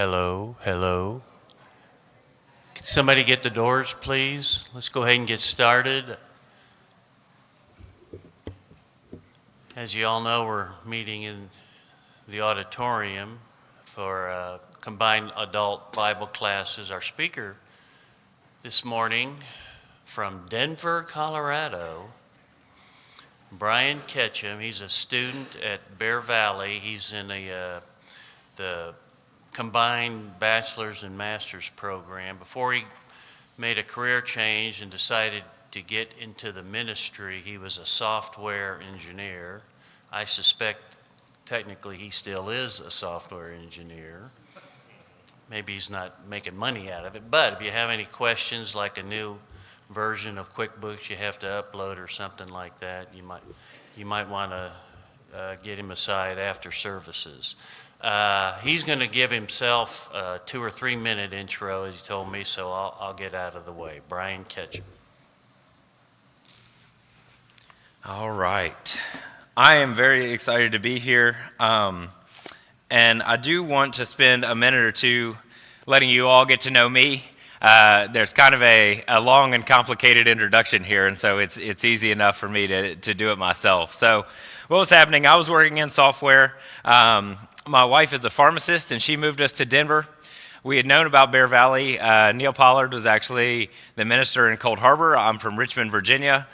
Hello, hello. Somebody get the doors, please. Let's go ahead and get started. As you all know, we're meeting in the auditorium for combined adult Bible classes. Our speaker this morning from Denver, Colorado, Brian Ketchum. He's a student at Bear Valley. He's in the combined bachelor's and master's program. Before he made a career change and decided to get into the ministry, he was a software engineer. I suspect technically he still is a software engineer. Maybe he's not making money out of it, but if you have any questions, like a new version of QuickBooks you have to upload or something like that, you might want to get him aside after services. He's going to give himself a 2 or 3 minute intro, as he told me, so I'll get out of the way. Brian Ketchum. All right. I am very excited to be here, and I do want to spend a minute or two letting you all get to know me. There's kind of a long and complicated introduction here, and so it's easy enough for me to do it myself. So what was happening, I was working in software. My wife is a pharmacist, and she moved us to Denver. We had known about Bear Valley. Neil Pollard was actually the minister in Cold Harbor. I'm from Richmond, Virginia.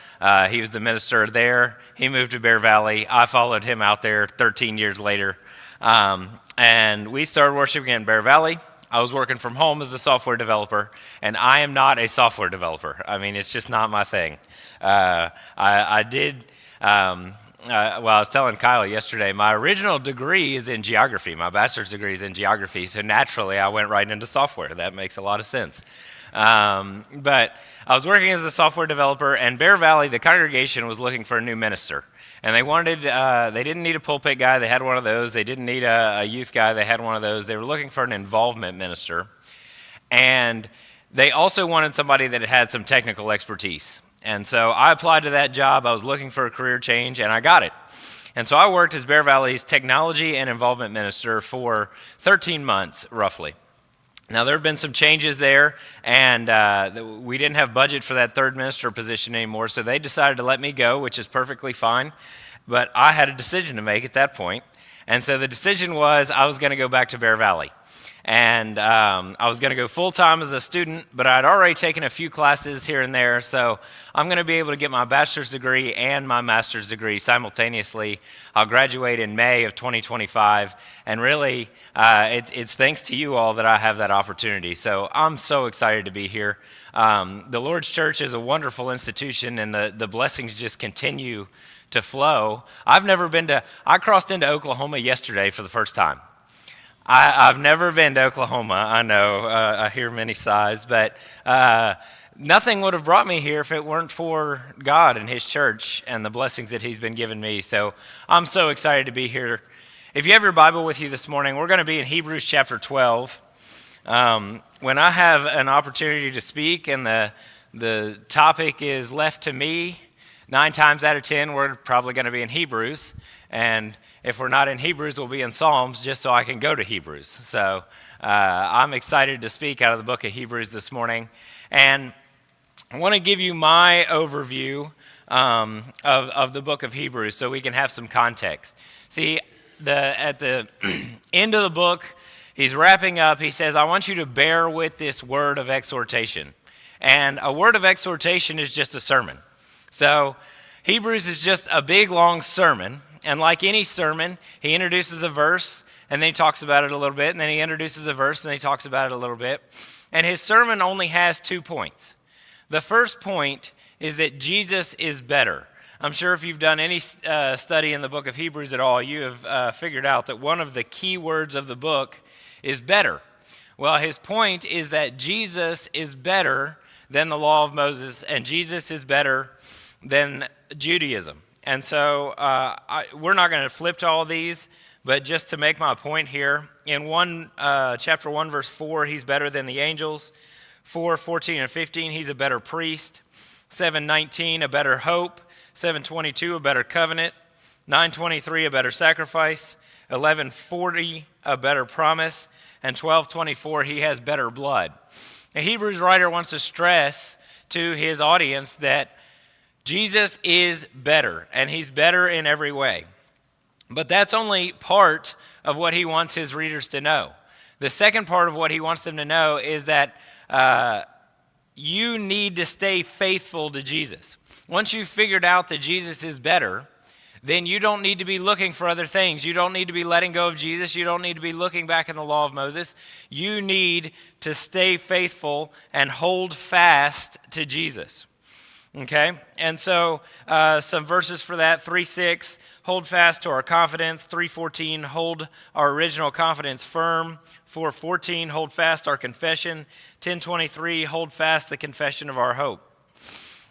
He was the minister there. He moved to Bear Valley. I followed him out there 13 years later. And we started worshiping in Bear Valley. I was working from home as a software developer, and I am not a software developer. I mean, it's just not my thing. I was telling Kyle yesterday, my original degree is in geography. My bachelor's degree is in geography, so naturally I went right into software. That makes a lot of sense. But I was working as a software developer, and Bear Valley, the congregation, was looking for a new minister. And they didn't need a pulpit guy, they had one of those. They didn't need a youth guy, they had one of those. They were looking for an involvement minister. And they also wanted somebody that had some technical expertise. And so I applied to that job. I was looking for a career change, and I got it. And so I worked as Bear Valley's technology and involvement minister for 13 months, roughly. Now, there have been some changes there, and we didn't have budget for that third minister position anymore, so they decided to let me go, which is perfectly fine. But I had a decision to make at that point. And so the decision was I was going to go back to Bear Valley. And I was going to go full-time as a student, but I'd already taken a few classes here and there, so I'm going to be able to get my bachelor's degree and my master's degree simultaneously. I'll graduate in May of 2025, and really, it's thanks to you all that I have that opportunity. So I'm so excited to be here. The Lord's Church is a wonderful institution, and the blessings just continue to flow. I crossed into Oklahoma yesterday for the first time. I've never been to Oklahoma. I know, I hear many sighs, but nothing would have brought me here if it weren't for God and His church and the blessings that He's been giving me. So I'm so excited to be here. If you have your Bible with you this morning, we're going to be in Hebrews chapter 12. When I have an opportunity to speak and the topic is left to me, 9 times out of 10, we're probably going to be in Hebrews. And if we're not in Hebrews, we'll be in Psalms just so I can go to Hebrews. So I'm excited to speak out of the book of Hebrews this morning. And I want to give you my overview of the book of Hebrews so we can have some context. See, at the end of the book, he's wrapping up. He says, I want you to bear with this word of exhortation. And a word of exhortation is just a sermon. So Hebrews is just a big, long sermon. And like any sermon, he introduces a verse, and then he talks about it a little bit, and then he introduces a verse, and then he talks about it a little bit. And his sermon only has 2 points. The first point is that Jesus is better. I'm sure if you've done any study in the book of Hebrews at all, you have figured out that one of the key words of the book is better. Well, his point is that Jesus is better than the law of Moses, and Jesus is better than Judaism. And so we're not going to flip to all these, but just to make my point here, in chapter 1, verse 4, he's better than the angels. 4:14 and 15, he's a better priest. 7:19, a better hope. 7:22, a better covenant. 9:23, a better sacrifice. 11:40, a better promise, and 12:24, he has better blood. The Hebrews writer wants to stress to his audience that Jesus is better, and he's better in every way. But that's only part of what he wants his readers to know. The second part of what he wants them to know is that you need to stay faithful to Jesus. Once you've figured out that Jesus is better, then you don't need to be looking for other things. You don't need to be letting go of Jesus. You don't need to be looking back in the law of Moses. You need to stay faithful and hold fast to Jesus. Okay? And so some verses for that, 3:6, hold fast to our confidence. 3:14, hold our original confidence firm. 4:14, hold fast our confession. 10:23, hold fast the confession of our hope.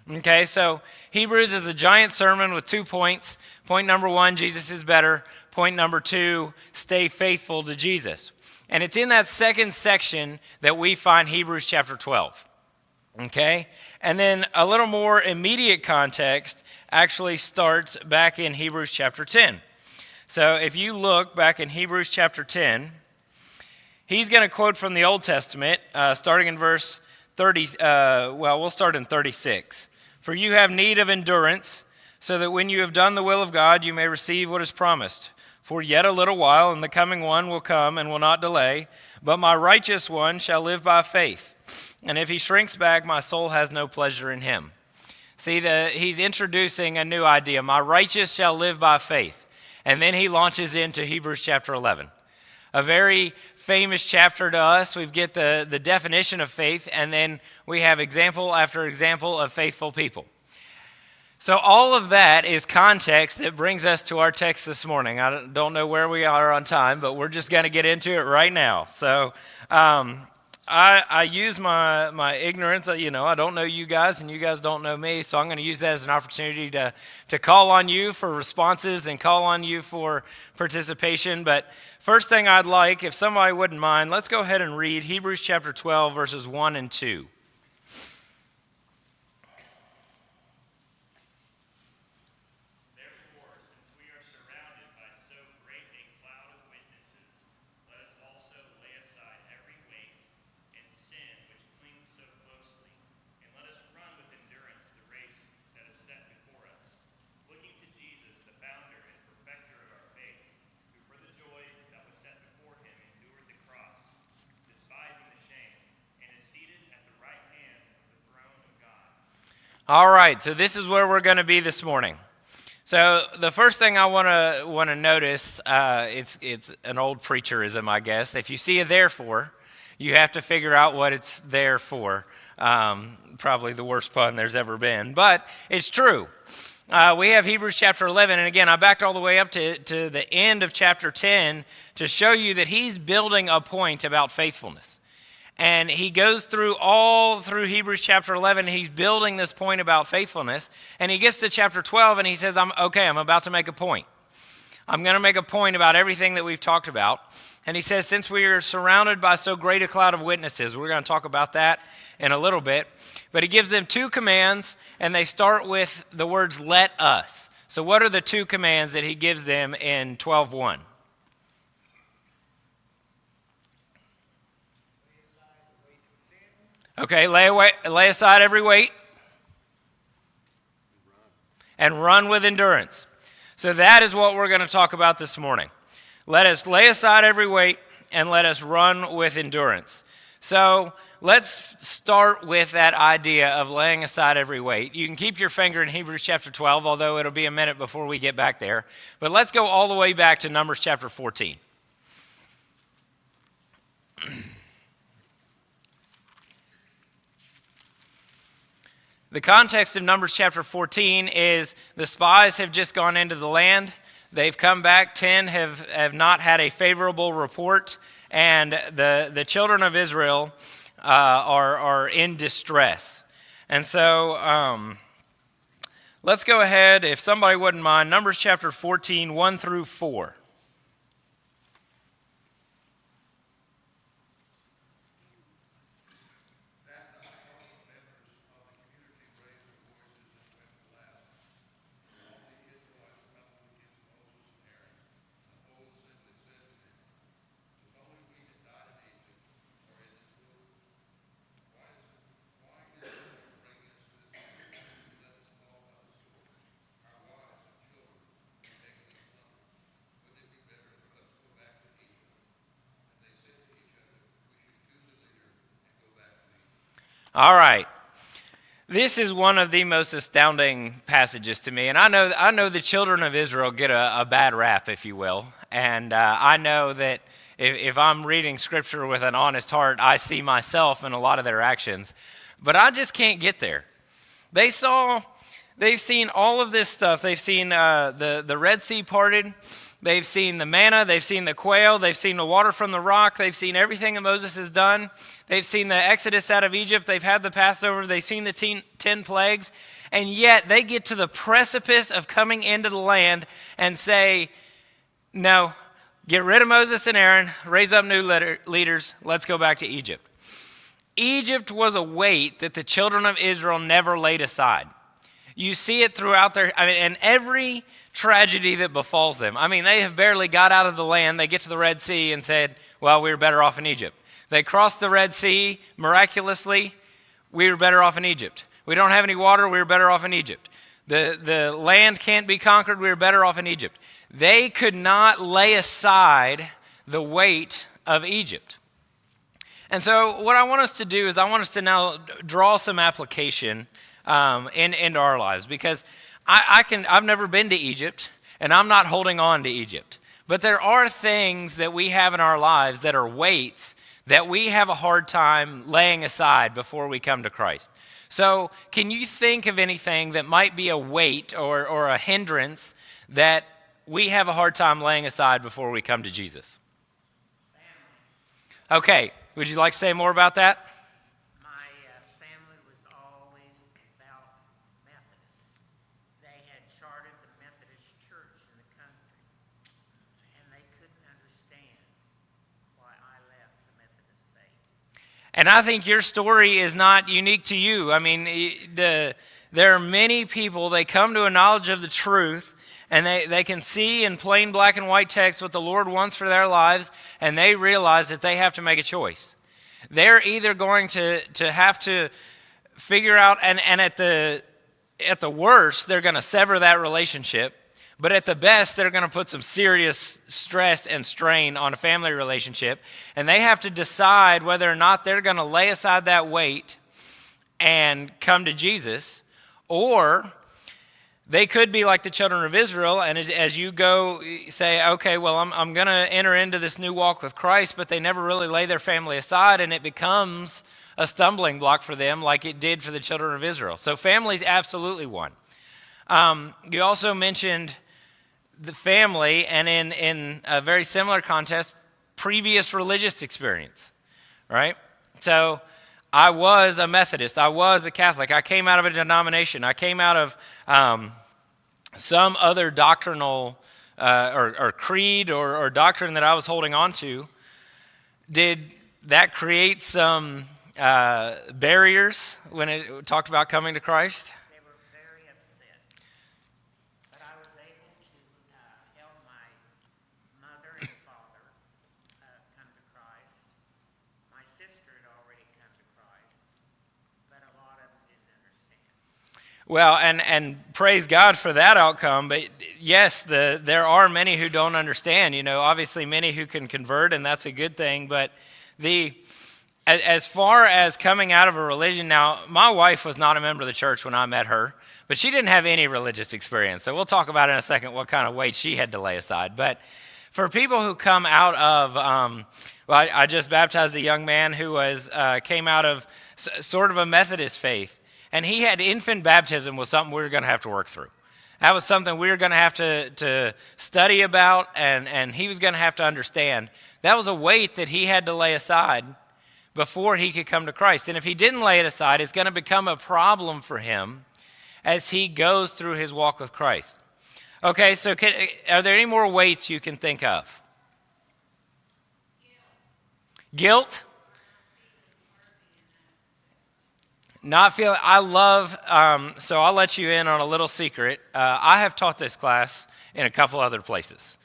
Okay, so Hebrews is a giant sermon with 2 points. Point number 1, Jesus is better. Point number 2, stay faithful to Jesus. And it's in that second section that we find Hebrews chapter 12. Okay, and then a little more immediate context actually starts back in Hebrews chapter 10. So if you look back in Hebrews chapter 10, he's going to quote from the Old Testament, starting in verse 30. We'll start in 36. For you have need of endurance, so that when you have done the will of God, you may receive what is promised. For yet a little while, and the coming one will come and will not delay. But my righteous one shall live by faith. And if he shrinks back, my soul has no pleasure in him. See, he's introducing a new idea. My righteous shall live by faith. And then he launches into Hebrews chapter 11. A very famous chapter to us. We get the definition of faith, and then we have example after example of faithful people. So all of that is context that brings us to our text this morning. I don't know where we are on time, but we're just going to get into it right now. So I use my ignorance. I don't know you guys, and you guys don't know me, so I'm going to use that as an opportunity to call on you for responses and call on you for participation. But first thing I'd like, if somebody wouldn't mind, let's go ahead and read Hebrews chapter 12, verses 1 and 2. All right, so this is where we're going to be this morning. So the first thing I want to notice, it's an old preacherism, I guess. If you see a therefore, you have to figure out what it's there for. Probably the worst pun there's ever been, but it's true. We have Hebrews chapter 11, and again, I backed all the way up to the end of chapter 10 to show you that he's building a point about faithfulness. And he goes through Hebrews chapter 11, and he's building this point about faithfulness. And he gets to chapter 12, and he says, I'm about to make a point. I'm going to make a point about everything that we've talked about. And he says, since we are surrounded by so great a cloud of witnesses, we're going to talk about that in a little bit. But he gives them 2 commands, and they start with the words, let us. So what are the 2 commands that he gives them in 12:1? Okay, lay aside every weight and run with endurance. So that is what we're going to talk about this morning. Let us lay aside every weight and let us run with endurance. So let's start with that idea of laying aside every weight. You can keep your finger in Hebrews chapter 12, although it'll be a minute before we get back there. But let's go all the way back to Numbers chapter 14. The context of Numbers chapter 14 is the spies have just gone into the land. They've come back. 10 have not had a favorable report, and the children of Israel are in distress. And so let's go ahead, if somebody wouldn't mind, Numbers chapter 14, 1 through 4. All right. This is one of the most astounding passages to me, and I know the children of Israel get a bad rap, if you will, and I know that if I'm reading Scripture with an honest heart, I see myself in a lot of their actions, but I just can't get there. They've seen all of this stuff. They've seen the Red Sea parted. They've seen the manna. They've seen the quail. They've seen the water from the rock. They've seen everything that Moses has done. They've seen the Exodus out of Egypt. They've had the Passover. They've seen the 10 plagues. And yet they get to the precipice of coming into the land and say, no, get rid of Moses and Aaron, raise up new leaders, let's go back to Egypt. Egypt was a weight that the children of Israel never laid aside. You see it throughout and every tragedy that befalls them. I mean, they have barely got out of the land. They get to the Red Sea and said, well, we were better off in Egypt. They crossed the Red Sea miraculously. We were better off in Egypt. We don't have any water. We were better off in Egypt. The land can't be conquered. We were better off in Egypt. They could not lay aside the weight of Egypt. And so what I want us to do is I want us to now draw some application into our lives, because I've never been to Egypt, and I'm not holding on to Egypt. But there are things that we have in our lives that are weights that we have a hard time laying aside before we come to Christ. So can you think of anything that might be a weight or a hindrance that we have a hard time laying aside before we come to Jesus? Okay, would you like to say more about that? And I think your story is not unique to you. I mean, there are many people, they come to a knowledge of the truth, and they can see in plain black and white text what the Lord wants for their lives, and they realize that they have to make a choice. They're either going to have to figure out, and at the worst, they're going to sever that relationship. But at the best, they're going to put some serious stress and strain on a family relationship. And they have to decide whether or not they're going to lay aside that weight and come to Jesus. Or they could be like the children of Israel, and as you go say, okay, well, I'm going to enter into this new walk with Christ, but they never really lay their family aside, and it becomes a stumbling block for them like it did for the children of Israel. So family's absolutely one. You also mentioned the family, and in a very similar context, previous religious experience, right? So I was a Methodist. I was a Catholic. I came out of a denomination. I came out of some other doctrinal or creed or doctrine that I was holding on to. Did that create some barriers when it talked about coming to Christ? Well, and praise God for that outcome. But yes, there are many who don't understand. You know, obviously many who can convert, and that's a good thing. But as far as coming out of a religion, now my wife was not a member of the church when I met her, but she didn't have any religious experience. So we'll talk about in a second what kind of weight she had to lay aside. But for people who come out of, I just baptized a young man who came out of sort of a Methodist faith. And he had infant baptism was something we were going to have to work through. That was something we were going to have to study about, and he was going to have to understand. That was a weight that he had to lay aside before he could come to Christ. And if he didn't lay it aside, it's going to become a problem for him as he goes through his walk with Christ. Okay, so are there any more weights you can think of? Guilt? Not feeling, I love, so I'll let you in on a little secret. I have taught this class in a couple other places.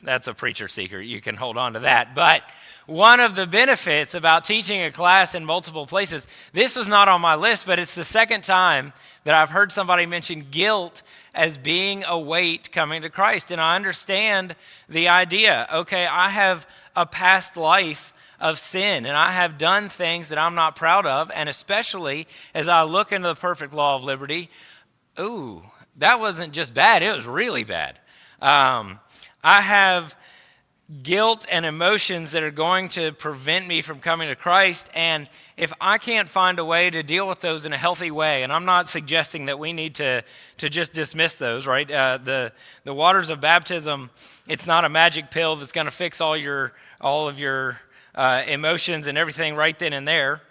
That's a preacher secret. You can hold on to that. But one of the benefits about teaching a class in multiple places, this was not on my list, but it's the second time that I've heard somebody mention guilt as being a weight coming to Christ. And I understand the idea. Okay, I have a past life of sin, and I have done things that I'm not proud of, and especially as I look into the perfect law of liberty, ooh, that wasn't just bad, it was really bad. I have guilt and emotions that are going to prevent me from coming to Christ. And if I can't find a way to deal with those in a healthy way, and I'm not suggesting that we need to just dismiss those, right? The waters of baptism, it's not a magic pill that's going to fix all of your emotions and everything right then and there.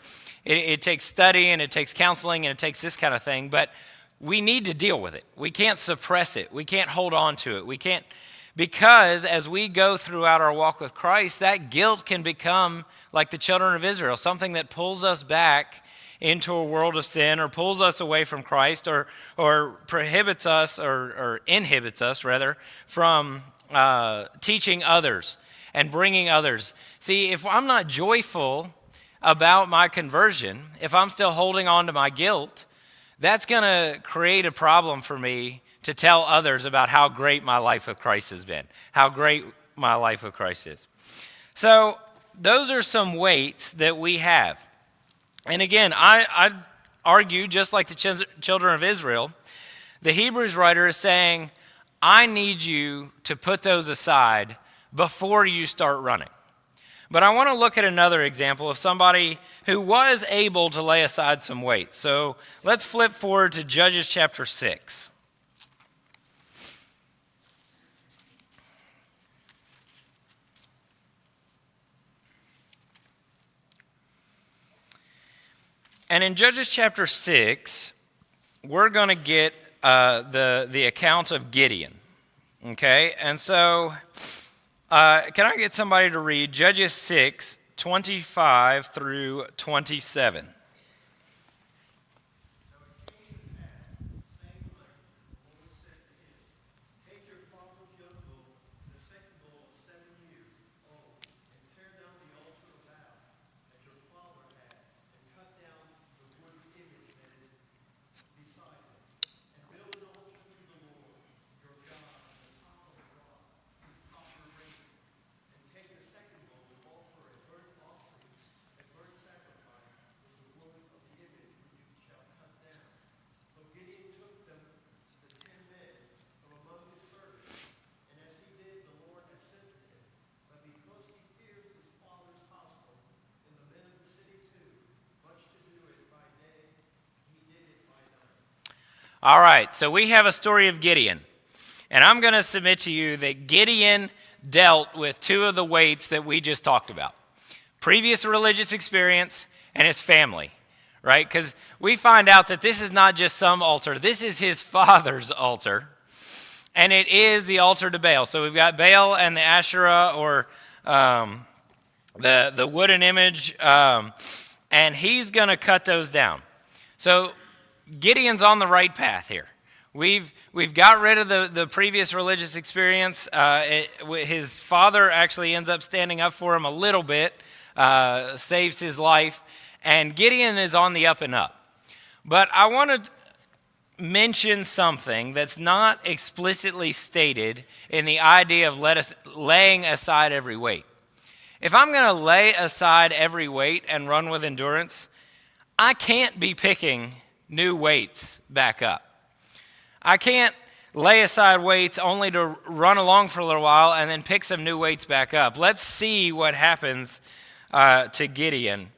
It takes study and it takes counseling and it takes this kind of thing, but we need to deal with it. We can't suppress it. We can't hold on to it. We can't. Because as we go throughout our walk with Christ, that guilt can become like the children of Israel, something that pulls us back into a world of sin or pulls us away from Christ or prohibits us or inhibits us, rather, from teaching others and bringing others. See, if I'm not joyful about my conversion, if I'm still holding on to my guilt, that's going to create a problem for me to tell others about how great my life with Christ has been, how great my life with Christ is. So those are some weights that we have. And again, I argue, just like the children of Israel, the Hebrews writer is saying, I need you to put those aside before you start running. But I want to look at another example of somebody who was able to lay aside some weights. So let's flip forward to Judges chapter 6. And in Judges chapter 6, we're going to get the account of Gideon. Okay, and so can I get somebody to read Judges 6, 25 through 27? All right, so we have a story of Gideon. And I'm going to submit to you that Gideon dealt with two of the weights that we just talked about. Previous religious experience and his family, right? Because we find out that this is not just some altar. This is his father's altar. And it is the altar to Baal. So we've got Baal and the Asherah, or the wooden image. And he's going to cut those down. So Gideon's on the right path here. We've got rid of the previous religious experience. His father actually ends up standing up for him a little bit, saves his life, and Gideon is on the up and up. But I want to mention something that's not explicitly stated in the idea of laying aside every weight. If I'm going to lay aside every weight and run with endurance, I can't be picking new weights back up. I can't lay aside weights only to run along for a little while and then pick some new weights back up. Let's see what happens to Gideon.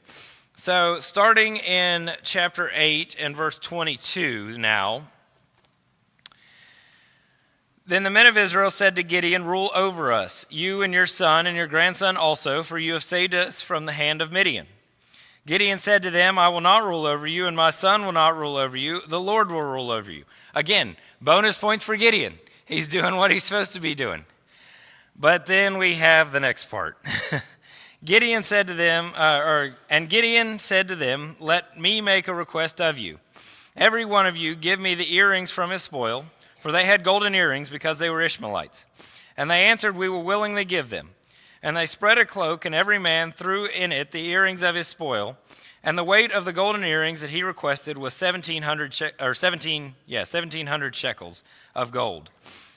So starting in chapter 8 and verse 22 now. Then the men of Israel said to Gideon, "Rule over us, you and your son and your grandson also, for you have saved us from the hand of Midian." Gideon said to them, "I will not rule over you, and my son will not rule over you. The Lord will rule over you." Again, bonus points for Gideon. He's doing what he's supposed to be doing. But then we have the next part. Gideon said to them, Gideon said to them, "Let me make a request of you. Every one of you give me the earrings from his spoil," for they had golden earrings because they were Ishmaelites. And they answered, "We will willingly give them." And they spread a cloak, and every man threw in it the earrings of his spoil. And the weight of the golden earrings that he requested was 1,700 shekels of gold.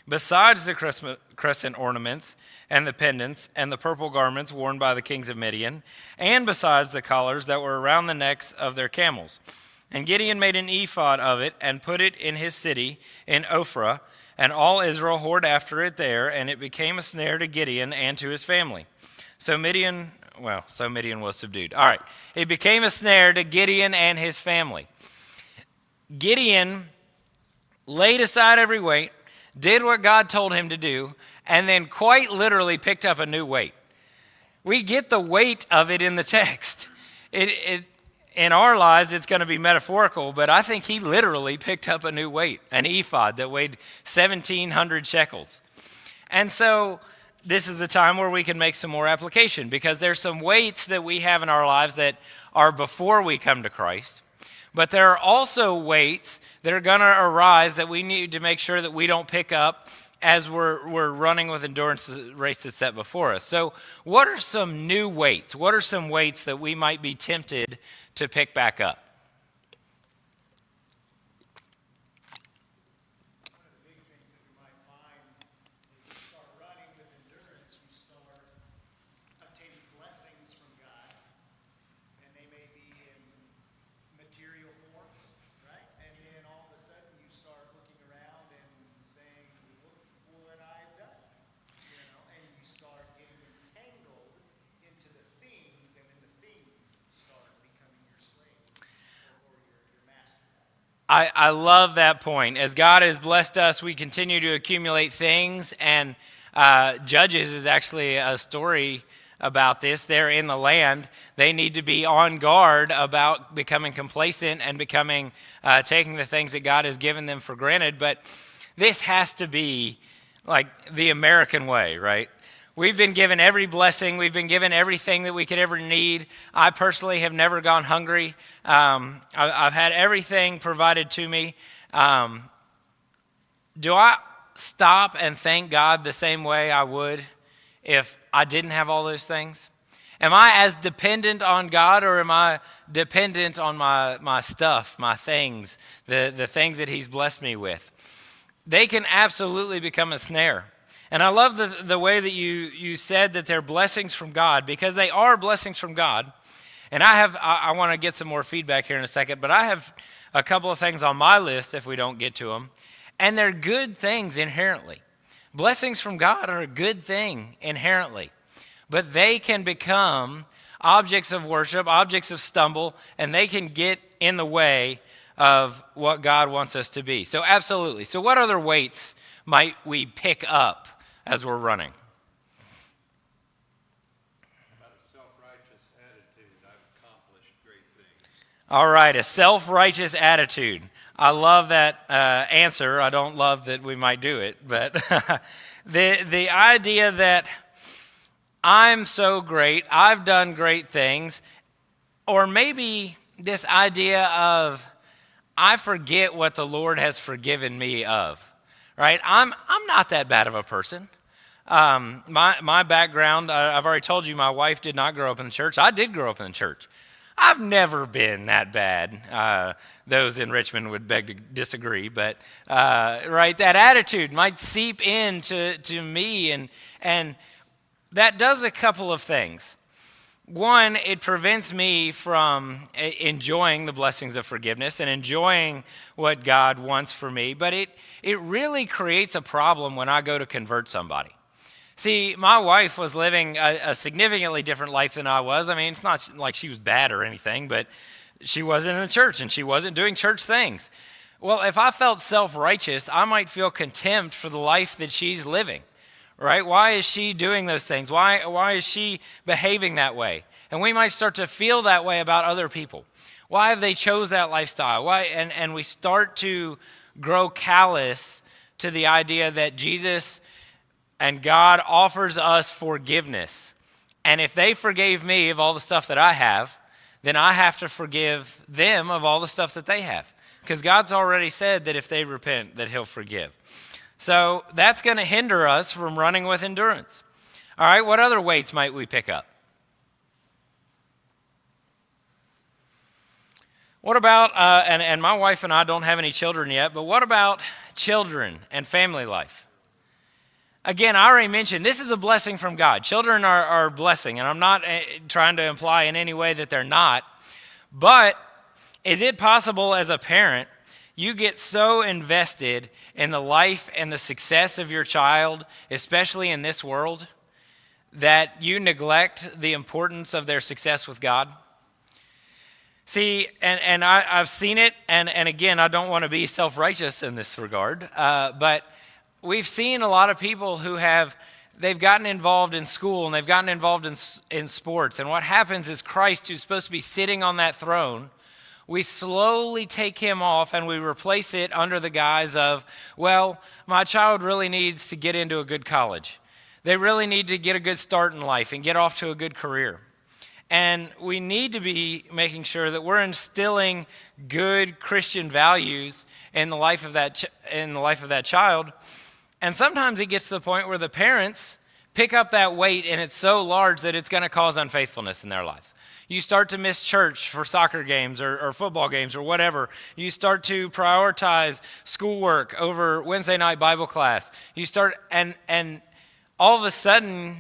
besides the crescent ornaments and the pendants and the purple garments worn by the kings of Midian, and besides the collars that were around the necks of their camels. And Gideon made an ephod of it and put it in his city in Ophrah, and all Israel whored after it there, and it became a snare to Gideon and to his family. So Midian was subdued. All right, it became a snare to Gideon and his family. Gideon laid aside every weight, did what God told him to do, and then quite literally picked up a new weight. We get the weight of it in the text. In our lives, it's going to be metaphorical, but I think he literally picked up a new weight, an ephod that weighed 1,700 shekels. And so this is the time where we can make some more application, because there's some weights that we have in our lives that are before we come to Christ. But there are also weights that are going to arise that we need to make sure that we don't pick up as we're running with endurance race that's set before us. So what are some new weights? What are some weights that we might be tempted to pick back up? One of the big things that we might find is you start running with endurance, you start obtaining blessings from God, and they may be in material forms, right? And then all of a sudden you start looking around and saying, look what I've done, and you start getting entangled into the things, and then the things start becoming your slave or your master. I love that point. As God has blessed us, we continue to accumulate things, and Judges is actually a story about this. They're in the land. They need to be on guard about becoming complacent and taking the things that God has given them for granted. But this has to be like the American way, right? We've been given every blessing. We've been given everything that we could ever need. I personally have never gone hungry. I've had everything provided to me. Do I stop and thank God the same way I would if I didn't have all those things? Am I as dependent on God, or am I dependent on my stuff, my things, the things that He's blessed me with? They can absolutely become a snare. And I love the way that you said that they're blessings from God, because they are blessings from God. And I want to get some more feedback here in a second, but I have a couple of things on my list if we don't get to them. And they're good things inherently. Blessings from God are a good thing inherently. But they can become objects of worship, objects of stumble, and they can get in the way of what God wants us to be. So absolutely. So what other weights might we pick up as we're running? About a self-righteous attitude, I've accomplished great things. All right, a self-righteous attitude. I love that answer. I don't love that we might do it, but the idea that I'm so great, I've done great things, or maybe this idea of I forget what the Lord has forgiven me of. Right, I'm not that bad of a person. My background, I've already told you, my wife did not grow up in the church. I did grow up in the church. I've never been that bad. Those in Richmond would beg to disagree, but right, that attitude might seep into me, and that does a couple of things. One, it prevents me from enjoying the blessings of forgiveness and enjoying what God wants for me, but it really creates a problem when I go to convert somebody. See, my wife was living a significantly different life than I was. I mean, it's not like she was bad or anything, but she wasn't in the church and she wasn't doing church things. Well, if I felt self-righteous, I might feel contempt for the life that she's living. Right? Why is she doing those things? Why is she behaving that way? And we might start to feel that way about other people. Why have they chose that lifestyle? Why? And we start to grow callous to the idea that Jesus and God offers us forgiveness. And if they forgave me of all the stuff that I have, then I have to forgive them of all the stuff that they have. Because God's already said that if they repent, that He'll forgive. So that's going to hinder us from running with endurance. All right, what other weights might we pick up? What about, and my wife and I don't have any children yet, but what about children and family life? Again, I already mentioned this is a blessing from God. Children are a blessing, and I'm not trying to imply in any way that they're not. But is it possible as a parent, you get so invested in the life and the success of your child, especially in this world, that you neglect the importance of their success with God? See, and I've seen it, and again, I don't want to be self-righteous in this regard, but we've seen a lot of people who they've gotten involved in school and they've gotten involved in sports, and what happens is Christ, who's supposed to be sitting on that throne, we slowly take him off and we replace it under the guise of, well, my child really needs to get into a good college. They really need to get a good start in life and get off to a good career. And we need to be making sure that we're instilling good Christian values in the life of that child. And sometimes it gets to the point where the parents pick up that weight and it's so large that it's going to cause unfaithfulness in their lives. You start to miss church for soccer games or football games or whatever. You start to prioritize schoolwork over Wednesday night Bible class. You start, and all of a sudden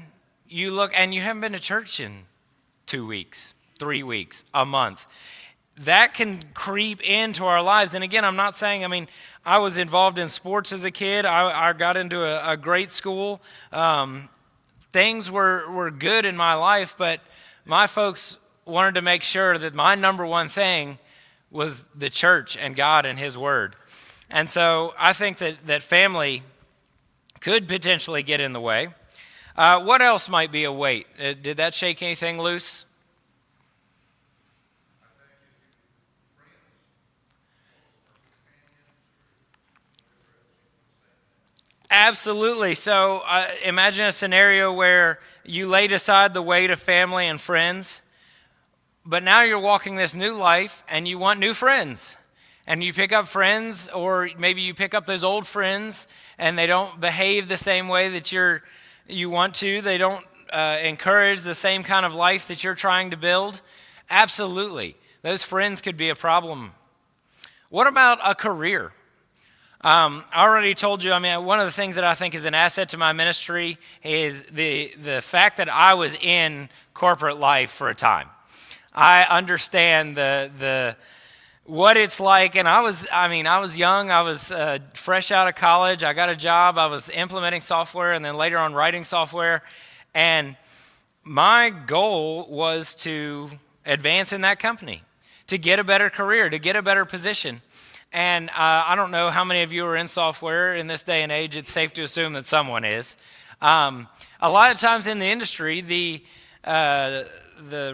you look and you haven't been to church in 2 weeks, 3 weeks, a month. That can creep into our lives. And again, I'm not saying, I was involved in sports as a kid. I got into a great school. Things were good in my life, but my folks wanted to make sure that my number one thing was the church and God and his word. And so I think that family could potentially get in the way. What else might be a weight? Did that shake anything loose? Absolutely. So imagine a scenario where you laid aside the weight of family and friends, but now you're walking this new life and you want new friends. And you pick up friends, or maybe you pick up those old friends and they don't behave the same way that you want to. They don't encourage the same kind of life that you're trying to build. Absolutely. Those friends could be a problem. What about a career? I already told you, one of the things that I think is an asset to my ministry is the fact that I was in corporate life for a time. I understand what it's like, and I was young. I was fresh out of college. I got a job. I was implementing software, and then later on writing software. And my goal was to advance in that company, to get a better career, to get a better position. And I don't know how many of you are in software in this day and age. It's safe to assume that someone is. A lot of times in the industry, the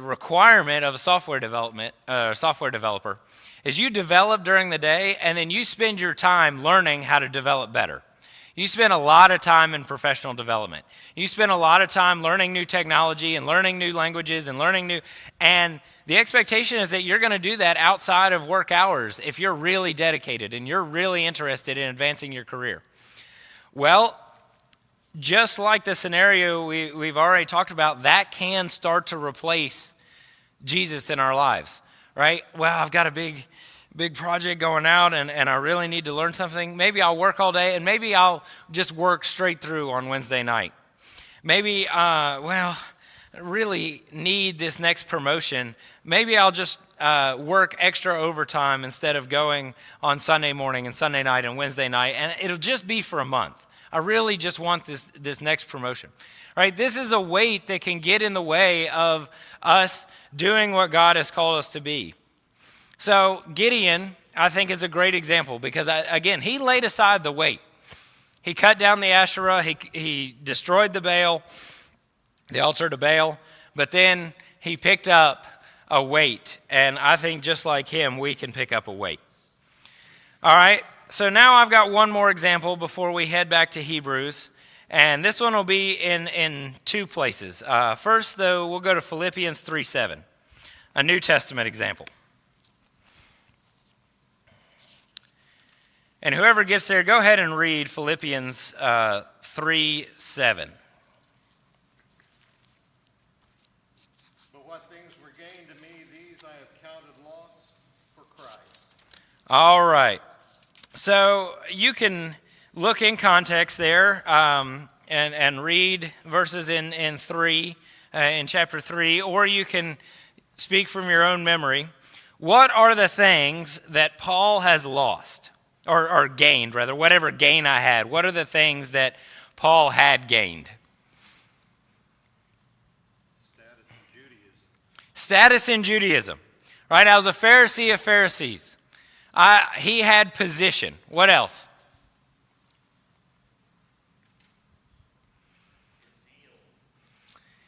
requirement of a software developer is you develop during the day and then you spend your time learning how to develop better. You spend a lot of time in professional development. You spend a lot of time learning new technology and learning new languages and and the expectation is that you're going to do that outside of work hours if you're really dedicated and you're really interested in advancing your career. Well, just like the scenario we've already talked about, that can start to replace Jesus in our lives, right? Well, I've got a big project going out and I really need to learn something. Maybe I'll work all day and maybe I'll just work straight through on Wednesday night. Maybe, I really need this next promotion. Maybe I'll just work extra overtime instead of going on Sunday morning and Sunday night and Wednesday night, and it'll just be for a month. I really just want this next promotion, right? This is a weight that can get in the way of us doing what God has called us to be. So Gideon, I think, is a great example because, again, he laid aside the weight. He cut down the Asherah. He destroyed the altar to Baal, but then he picked up a weight. And I think just like him, we can pick up a weight. All right, so now I've got one more example before we head back to Hebrews. And this one will be in two places. First, though, we'll go to Philippians 3:7, a New Testament example. And whoever gets there, go ahead and read Philippians 3:7. But what things were gained to me, these I have counted loss for Christ. All right. So you can look in context there. and read verses in chapter 3, or you can speak from your own memory. What are the things that Paul has lost, or gained, rather, whatever gain I had? What are the things that Paul had gained? Status in Judaism. Right? I was a Pharisee of Pharisees. He had position. What else?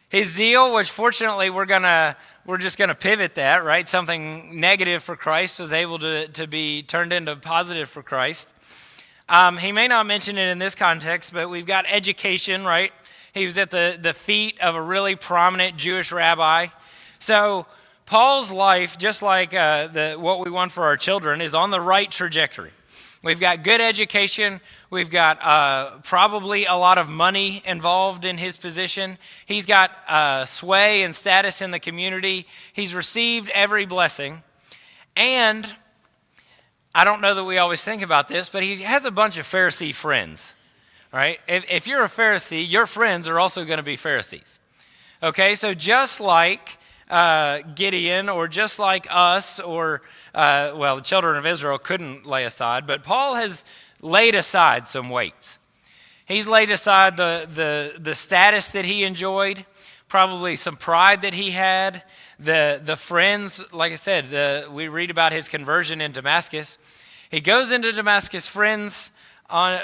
His zeal, which fortunately we're just gonna pivot that, right? Something negative for Christ was able to be turned into positive for Christ. He may not mention it in this context, but we've got education, right? He was at the feet of a really prominent Jewish rabbi. So Paul's life, just like what we want for our children, is on the right trajectory. We've got good education. We've got probably a lot of money involved in his position. He's got sway and status in the community. He's received every blessing. And I don't know that we always think about this, but he has a bunch of Pharisee friends, right? If you're a Pharisee, your friends are also going to be Pharisees. Okay, so just like Gideon, or just like us, or the children of Israel couldn't lay aside, but Paul has laid aside some weights. He's laid aside the status that he enjoyed, probably some pride that he had, the friends. Like I said, we read about his conversion in Damascus. He goes into Damascus, friends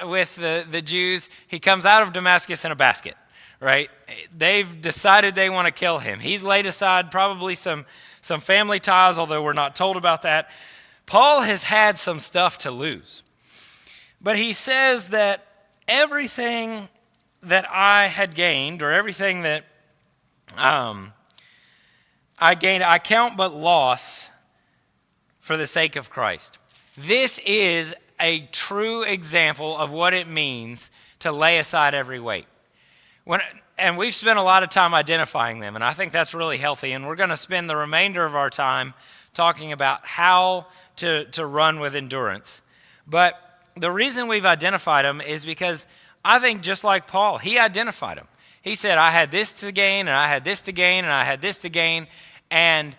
with the Jews. He comes out of Damascus in a basket. Right? They've decided they want to kill him. He's laid aside probably some family ties, although we're not told about that. Paul has had some stuff to lose. But he says that everything that I had gained, or everything that I gained, I count but loss for the sake of Christ. This is a true example of what it means to lay aside every weight. And we've spent a lot of time identifying them, and I think that's really healthy. And we're going to spend the remainder of our time talking about how to run with endurance. But the reason we've identified them is because I think just like Paul, he identified them. He said, I had this to gain, and I had this to gain, and I had this to gain. And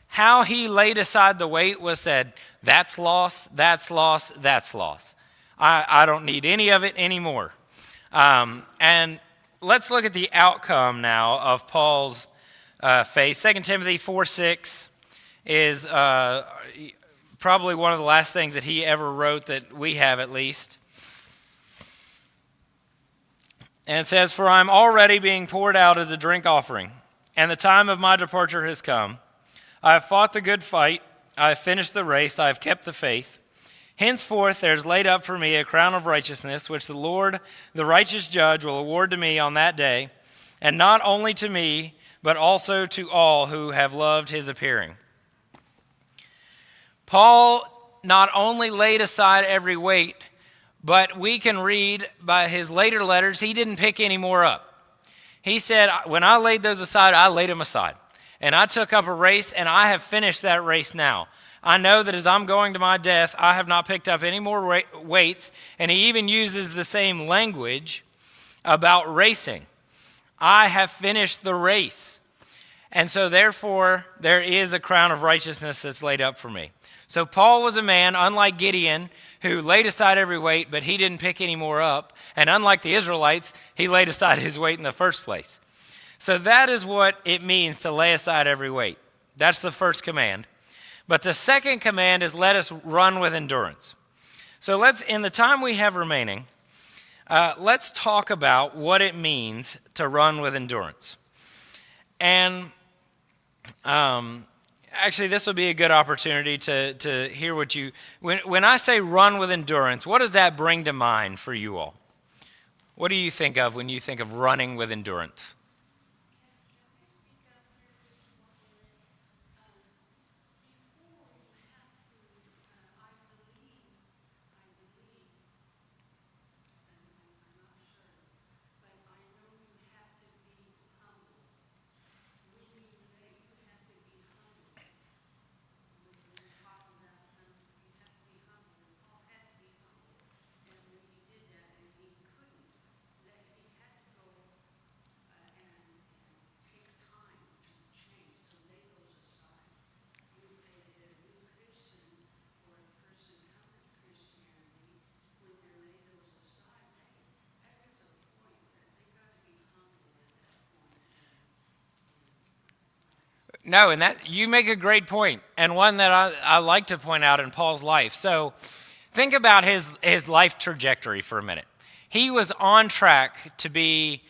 how he laid aside the weight was said, that's loss, that's loss, that's loss. I don't need any of it anymore. And let's look at the outcome now of Paul's faith. 2 Timothy 4:6 is probably one of the last things that he ever wrote that we have, at least. And it says, "For I am already being poured out as a drink offering, and the time of my departure has come. I have fought the good fight, I have finished the race, I have kept the faith. Henceforth there is laid up for me a crown of righteousness, which the Lord, the righteous judge, will award to me on that day, and not only to me, but also to all who have loved his appearing." Paul not only laid aside every weight, but we can read by his later letters, he didn't pick any more up. He said, when I laid those aside, I laid them aside. And I took up a race, and I have finished that race now. I know that as I'm going to my death, I have not picked up any more weights. And he even uses the same language about racing. I have finished the race. And so therefore, there is a crown of righteousness that's laid up for me. So Paul was a man, unlike Gideon, who laid aside every weight, but he didn't pick any more up. And unlike the Israelites, he laid aside his weight in the first place. So that is what it means to lay aside every weight. That's the first command. But the second command is, let us run with endurance. So in the time we have remaining, let's talk about what it means to run with endurance. And actually, this will be a good opportunity to hear what when I say run with endurance, what does that bring to mind for you all? What do you think of when you think of running with endurance? No, and that you make a great point, and one that I like to point out in Paul's life. So think about his life trajectory for a minute. He was on track to be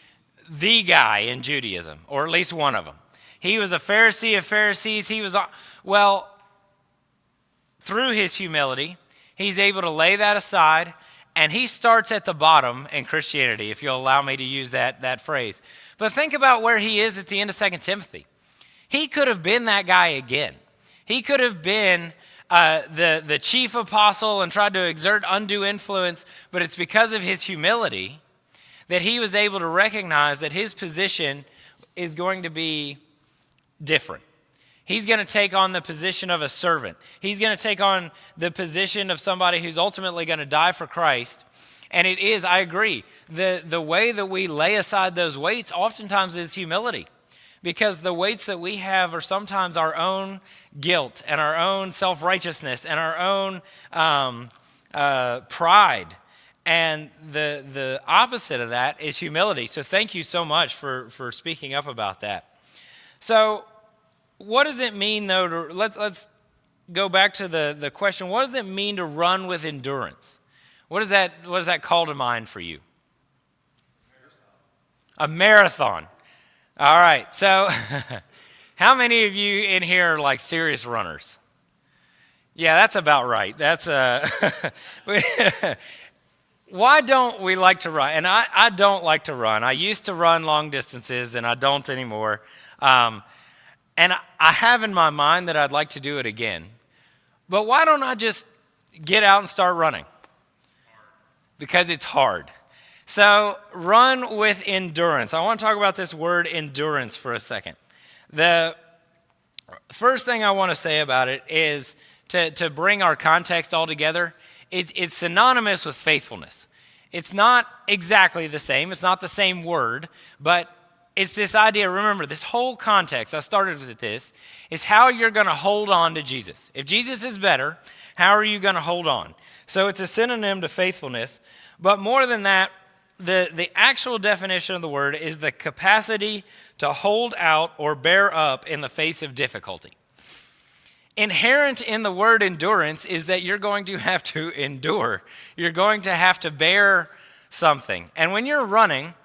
the guy in Judaism, or at least one of them. He was a Pharisee of Pharisees. Through his humility, he's able to lay that aside, and he starts at the bottom in Christianity, if you'll allow me to use that phrase. But think about where he is at the end of 2 Timothy. He could have been that guy again. He could have been the chief apostle and tried to exert undue influence, but it's because of his humility that he was able to recognize that his position is going to be different. He's going to take on the position of a servant. He's going to take on the position of somebody who's ultimately going to die for Christ. And it is, I agree, the way that we lay aside those weights oftentimes is humility. Because the weights that we have are sometimes our own guilt and our own self-righteousness and our own pride. And the opposite of that is humility. So thank you so much for speaking up about that. So what does it mean, though, let's go back to the question, what does it mean to run with endurance? What does that call to mind for you? A marathon. All right, so how many of you in here are like serious runners? Yeah, that's about right. That's why don't we like to run? And I don't like to run. I used to run long distances, and I don't anymore. And I have in my mind that I'd like to do it again. But why don't I just get out and start running? Because it's hard. So run with endurance. I want to talk about this word endurance for a second. The first thing I want to say about it is to bring our context all together. It's synonymous with faithfulness. It's not exactly the same. It's not the same word, but it's this idea. Remember, this whole context, I started with this, is how you're going to hold on to Jesus. If Jesus is better, how are you going to hold on? So it's a synonym to faithfulness, but more than that, the actual definition of the word is the capacity to hold out or bear up in the face of difficulty. Inherent in the word endurance is that you're going to have to endure. You're going to have to bear something. And when you're running,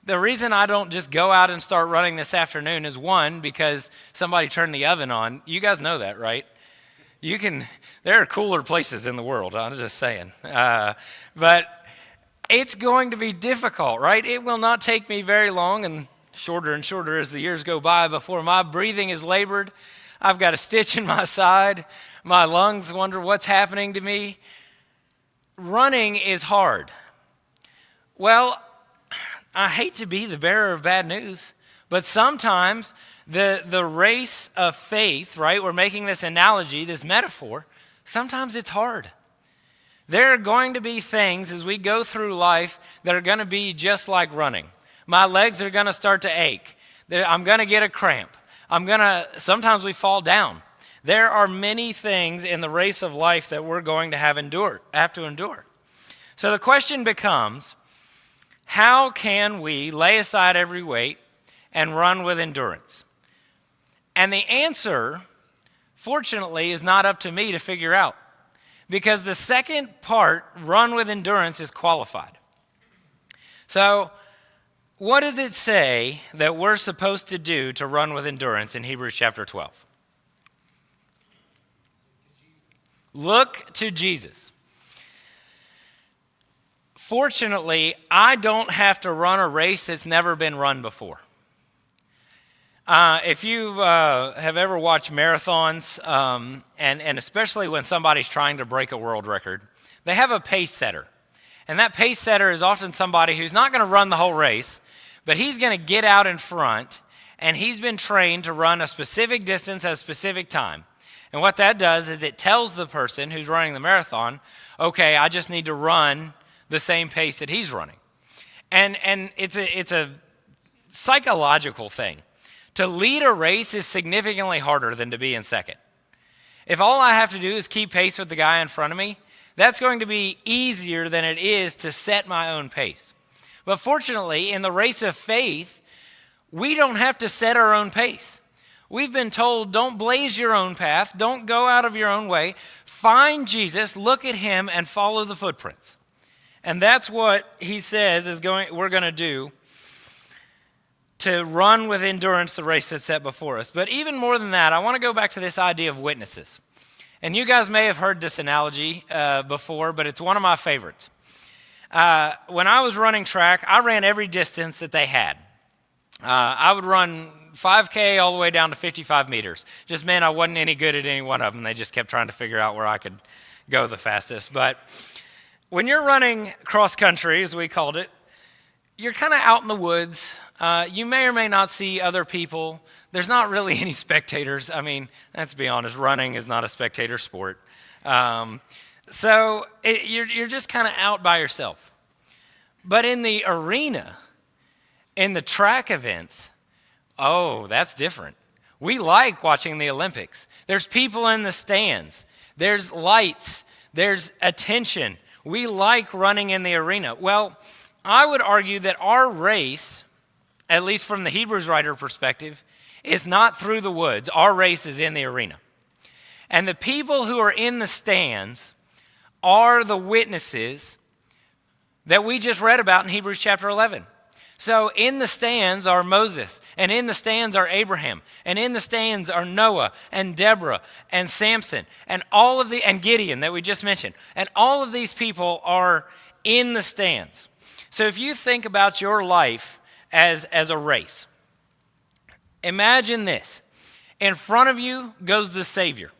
the reason I don't just go out and start running this afternoon is, one, because somebody turned the oven on. You guys know that, right? There are cooler places in the world, I'm just saying. But it's going to be difficult, right? It will not take me very long, and shorter as the years go by, before my breathing is labored. I've got a stitch in my side. My lungs wonder what's happening to me. Running is hard. Well, I hate to be the bearer of bad news, but sometimes the race of faith, right? We're making this analogy, this metaphor. Sometimes it's hard. There are going to be things as we go through life that are going to be just like running. My legs are going to start to ache. I'm going to get a cramp. Sometimes we fall down. There are many things in the race of life that we're going to have to endure. So the question becomes, how can we lay aside every weight and run with endurance? And the answer, fortunately, is not up to me to figure out. Because the second part, run with endurance, is qualified. So what does it say that we're supposed to do to run with endurance in Hebrews chapter 12? Look to Jesus. Fortunately, I don't have to run a race that's never been run before. If you have ever watched marathons, and especially when somebody's trying to break a world record, they have a pace setter. And that pace setter is often somebody who's not going to run the whole race, but he's going to get out in front, and he's been trained to run a specific distance at a specific time. And what that does is it tells the person who's running the marathon, okay, I just need to run the same pace that he's running. And it's a psychological thing. To lead a race is significantly harder than to be in second. If all I have to do is keep pace with the guy in front of me, that's going to be easier than it is to set my own pace. But fortunately, in the race of faith, we don't have to set our own pace. We've been told, don't blaze your own path, don't go out of your own way. Find Jesus, look at him, and follow the footprints. And that's what he says we're going to do, to run with endurance the race that's set before us. But even more than that, I want to go back to this idea of witnesses. And you guys may have heard this analogy before, but it's one of my favorites. When I was running track, I ran every distance that they had. I would run 5K all the way down to 55 meters. Just meant I wasn't any good at any one of them. They just kept trying to figure out where I could go the fastest. But when you're running cross country, as we called it, you're kind of out in the woods. You may or may not see other people. There's not really any spectators. I mean, let's be honest, running is not a spectator sport. So you're just kind of out by yourself. But in the arena, in the track events, oh, that's different. We like watching the Olympics. There's people in the stands. There's lights. There's attention. We like running in the arena. Well, I would argue that our race, at least from the Hebrews writer perspective, is not through the woods. Our race is in the arena. And the people who are in the stands are the witnesses that we just read about in Hebrews chapter 11. So in the stands are Moses, and in the stands are Abraham, and in the stands are Noah and Deborah and Samson and and Gideon that we just mentioned. And all of these people are in the stands. So if you think about your life as a race, imagine this. In front of you goes the Savior,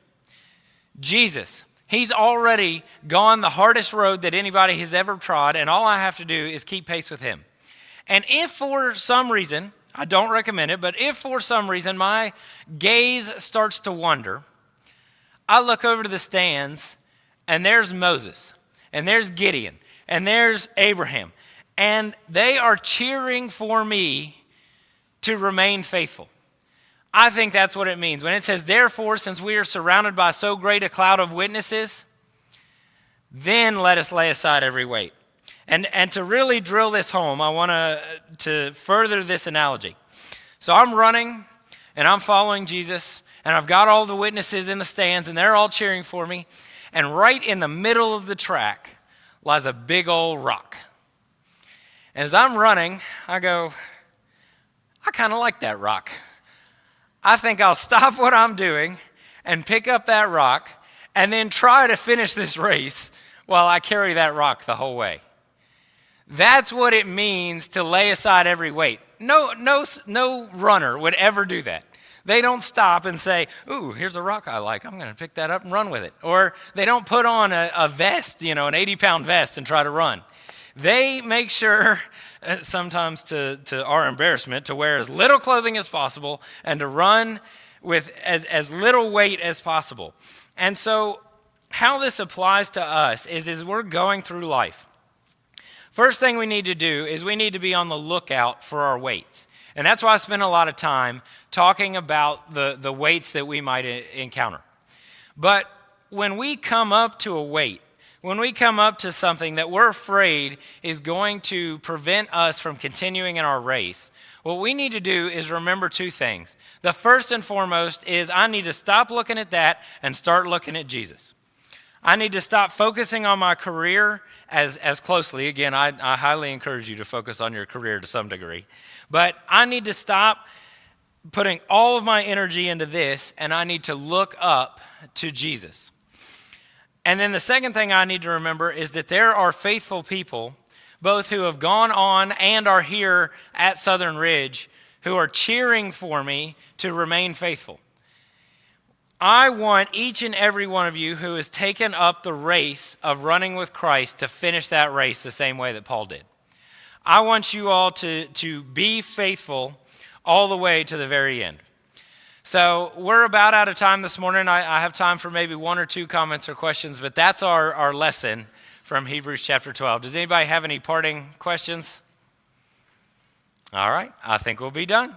Jesus. He's already gone the hardest road that anybody has ever trod, and all I have to do is keep pace with him. And if for some reason, I don't recommend it, but if for some reason my gaze starts to wander, I look over to the stands, and there's Moses, and there's Gideon, and there's Abraham, and they are cheering for me to remain faithful. I think that's what it means. When it says, therefore, since we are surrounded by so great a cloud of witnesses, then let us lay aside every weight. And to really drill this home, I want to further this analogy. So I'm running, and I'm following Jesus, and I've got all the witnesses in the stands, and they're all cheering for me. And right in the middle of the track lies a big old rock. As I'm running, I go, I kind of like that rock. I think I'll stop what I'm doing and pick up that rock and then try to finish this race while I carry that rock the whole way. That's what it means to lay aside every weight. No runner would ever do that. They don't stop and say, ooh, here's a rock I like. I'm going to pick that up and run with it. Or they don't put on a vest, an 80-pound vest and try to run. They make sure, sometimes to our embarrassment, to wear as little clothing as possible and to run with as little weight as possible. And so how this applies to us is as we're going through life, first thing we need to do is we need to be on the lookout for our weights. And that's why I spend a lot of time talking about the weights that we might encounter. But when we come up to a weight, when we come up to something that we're afraid is going to prevent us from continuing in our race, what we need to do is remember two things. The first and foremost is I need to stop looking at that and start looking at Jesus. I need to stop focusing on my career as closely. Again, I highly encourage you to focus on your career to some degree. But I need to stop putting all of my energy into this, and I need to look up to Jesus. And then the second thing I need to remember is that there are faithful people, both who have gone on and are here at Southern Ridge, who are cheering for me to remain faithful. I want each and every one of you who has taken up the race of running with Christ to finish that race the same way that Paul did. I want you all to be faithful all the way to the very end. So we're about out of time this morning. I have time for maybe one or two comments or questions, but that's our lesson from Hebrews chapter 12. Does anybody have any parting questions? All right, I think we'll be done.